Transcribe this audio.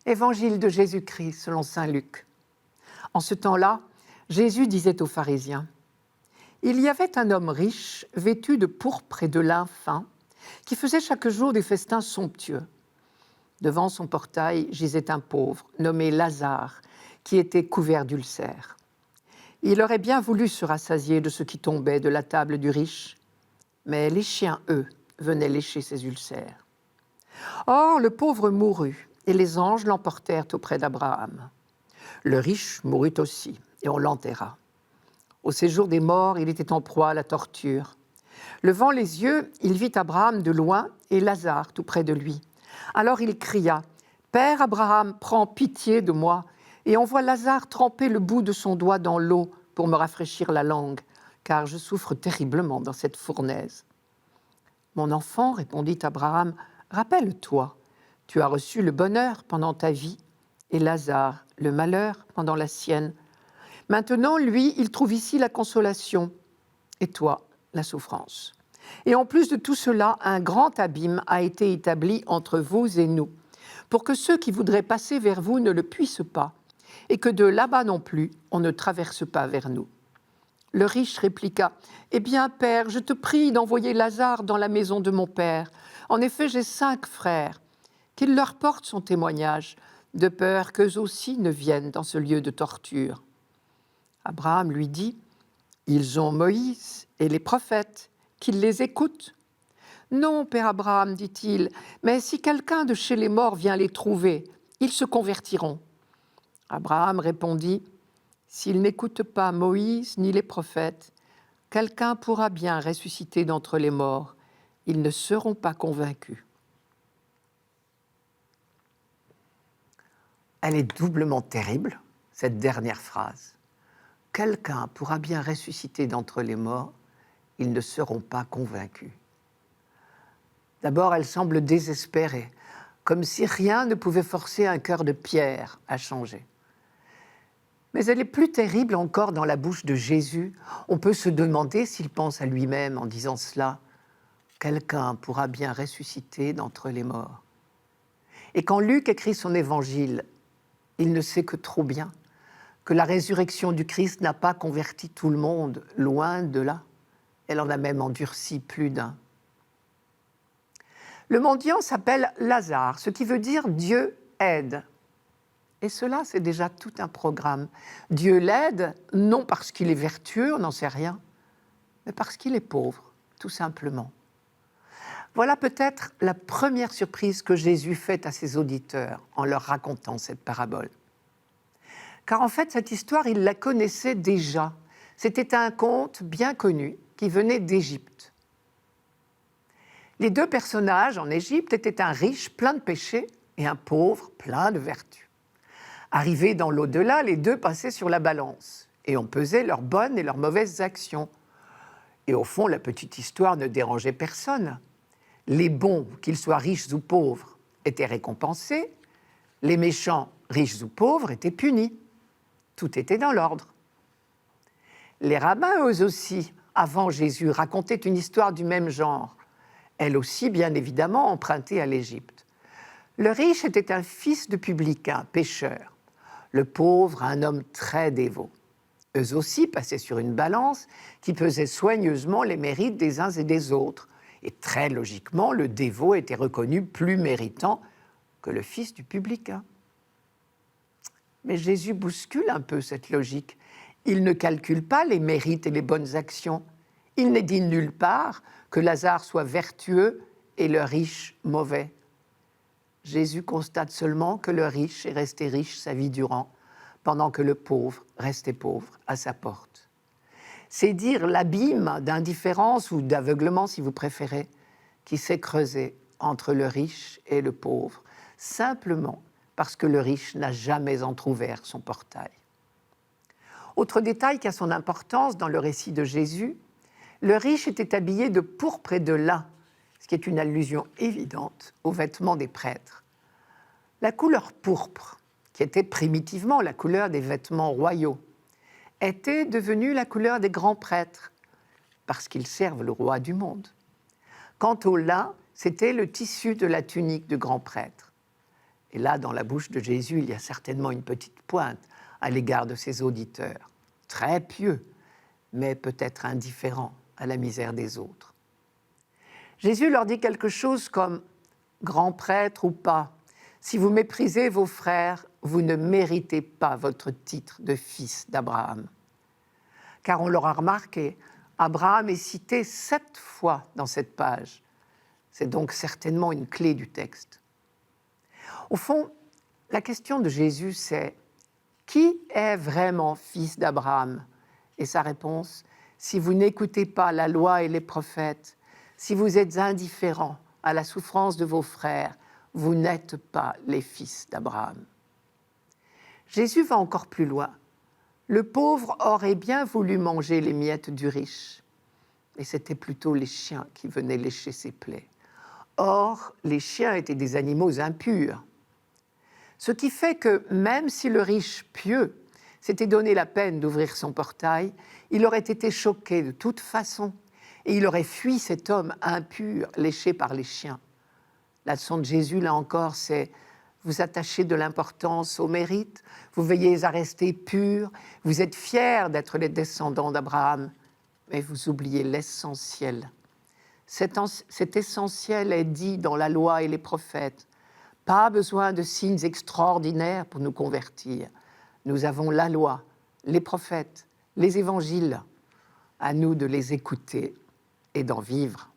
Évangile de Jésus-Christ selon saint Luc. En ce temps-là, Jésus disait aux pharisiens : « Il y avait un homme riche, vêtu de pourpre et de lin fin, qui faisait chaque jour des festins somptueux. Devant son portail gisait un pauvre, nommé Lazare, qui était couvert d'ulcères. Il aurait bien voulu se rassasier de ce qui tombait de la table du riche, mais les chiens, eux, venaient lécher ses ulcères. Or, le pauvre mourut, et les anges l'emportèrent auprès d'Abraham. Le riche mourut aussi, et on l'enterra. Au séjour des morts, il était en proie à la torture. Levant les yeux, il vit Abraham de loin et Lazare tout près de lui. Alors il cria : « Père Abraham, prends pitié de moi et envoie Lazare tremper le bout de son doigt dans l'eau pour me rafraîchir la langue, car je souffre terriblement dans cette fournaise. » « Mon enfant, répondit Abraham, rappelle-toi, tu as reçu le bonheur pendant ta vie et Lazare le malheur pendant la sienne. Maintenant, lui, il trouve ici la consolation et toi, la souffrance. Et en plus de tout cela, un grand abîme a été établi entre vous et nous, pour que ceux qui voudraient passer vers vous ne le puissent pas, et que de là-bas non plus, on ne traverse pas vers nous. » Le riche répliqua : « Eh bien, Père, je te prie d'envoyer Lazare dans la maison de mon père. En effet, j'ai 5 frères. Qu'il leur porte son témoignage, de peur qu'eux aussi ne viennent dans ce lieu de torture. » Abraham lui dit : « Ils ont Moïse et les prophètes, qu'ils les écoutent. » « Non, Père Abraham, dit-il, mais si quelqu'un de chez les morts vient les trouver, ils se convertiront. » Abraham répondit : « S'ils n'écoutent pas Moïse ni les prophètes, quelqu'un pourra bien ressusciter d'entre les morts. Ils ne seront pas convaincus. » Elle est doublement terrible, cette dernière phrase. Quelqu'un pourra bien ressusciter d'entre les morts, ils ne seront pas convaincus. D'abord, elle semble désespérée, comme si rien ne pouvait forcer un cœur de pierre à changer. Mais elle est plus terrible encore dans la bouche de Jésus. On peut se demander s'il pense à lui-même en disant cela. Quelqu'un pourra bien ressusciter d'entre les morts. Et quand Luc écrit son évangile, il ne sait que trop bien que la résurrection du Christ n'a pas converti tout le monde, loin de là. Elle en a même endurci plus d'un. Le mendiant s'appelle Lazare, ce qui veut dire « Dieu aide ». Et cela, c'est déjà tout un programme. Dieu l'aide, non parce qu'il est vertueux, on n'en sait rien, mais parce qu'il est pauvre, tout simplement. Voilà peut-être la première surprise que Jésus fait à ses auditeurs en leur racontant cette parabole. Car en fait, cette histoire, il la connaissait déjà. C'était un conte bien connu qui venait d'Égypte. Les 2 personnages en Égypte étaient un riche plein de péchés et un pauvre plein de vertus. Arrivés dans l'au-delà, les 2 passaient sur la balance et on pesait leurs bonnes et leurs mauvaises actions. Et au fond, la petite histoire ne dérangeait personne. Les bons, qu'ils soient riches ou pauvres, étaient récompensés. Les méchants, riches ou pauvres, étaient punis. Tout était dans l'ordre. Les rabbins, eux aussi, avant Jésus, racontaient une histoire du même genre. Elle aussi, bien évidemment, empruntée à l'Égypte. Le riche était un fils de publicain, pécheur. Le pauvre, un homme très dévot. Eux aussi passaient sur une balance qui pesait soigneusement les mérites des uns et des autres. Et très logiquement, le dévot était reconnu plus méritant que le fils du publicain. Mais Jésus bouscule un peu cette logique. Il ne calcule pas les mérites et les bonnes actions. Il n'est dit nulle part que Lazare soit vertueux et le riche mauvais. Jésus constate seulement que le riche est resté riche sa vie durant, pendant que le pauvre restait pauvre à sa porte. C'est dire l'abîme d'indifférence ou d'aveuglement, si vous préférez, qui s'est creusé entre le riche et le pauvre, simplement parce que le riche n'a jamais entrouvert son portail. Autre détail qui a son importance dans le récit de Jésus, le riche était habillé de pourpre et de lin, ce qui est une allusion évidente aux vêtements des prêtres. La couleur pourpre, qui était primitivement la couleur des vêtements royaux, était devenue la couleur des grands prêtres, parce qu'ils servent le roi du monde. Quant au lin, c'était le tissu de la tunique du grand prêtre. Et là, dans la bouche de Jésus, il y a certainement une petite pointe à l'égard de ses auditeurs, très pieux, mais peut-être indifférents à la misère des autres. Jésus leur dit quelque chose comme « grand prêtre ou pas, si vous méprisez vos frères, vous ne méritez pas votre titre de fils d'Abraham. » Car on l'aura remarqué, Abraham est cité 7 fois dans cette page. C'est donc certainement une clé du texte. Au fond, la question de Jésus, c'est « Qui est vraiment fils d'Abraham ?» Et sa réponse « Si vous n'écoutez pas la loi et les prophètes, si vous êtes indifférents à la souffrance de vos frères, vous n'êtes pas les fils d'Abraham. » Jésus va encore plus loin. Le pauvre aurait bien voulu manger les miettes du riche, et c'était plutôt les chiens qui venaient lécher ses plaies. Or, les chiens étaient des animaux impurs. Ce qui fait que même si le riche pieux s'était donné la peine d'ouvrir son portail, il aurait été choqué de toute façon et il aurait fui cet homme impur léché par les chiens. La leçon de Jésus, là encore, c'est vous attachez de l'importance au mérite, vous veillez à rester pur, vous êtes fiers d'être les descendants d'Abraham, mais vous oubliez l'essentiel. Cet essentiel est dit dans la loi et les prophètes. Pas besoin de signes extraordinaires pour nous convertir. Nous avons la loi, les prophètes, les évangiles. À nous de les écouter et d'en vivre.